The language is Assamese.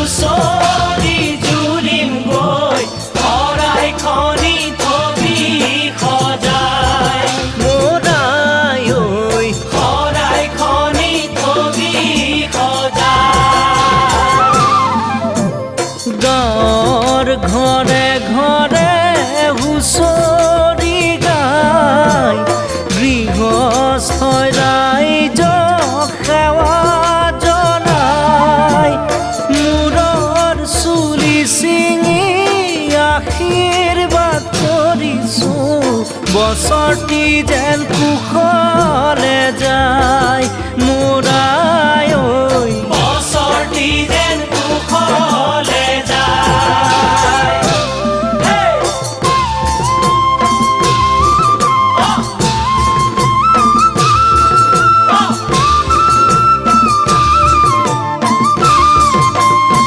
হুঁচৰি জুৰিম গৈ শৰাইখনি থবি সজাই মোৰাই ঐ শৰাইখনি থবি সজাই গাঁৱৰ ঘৰে ঘৰে হুঁচৰি গাই গৃহস্থই ৰাইজক সেৱা জনাই মূৰৰ চুলি ছিঙি আশীৰ্বাদ কৰিছোঁ বছৰটি যেন কুশলে যায়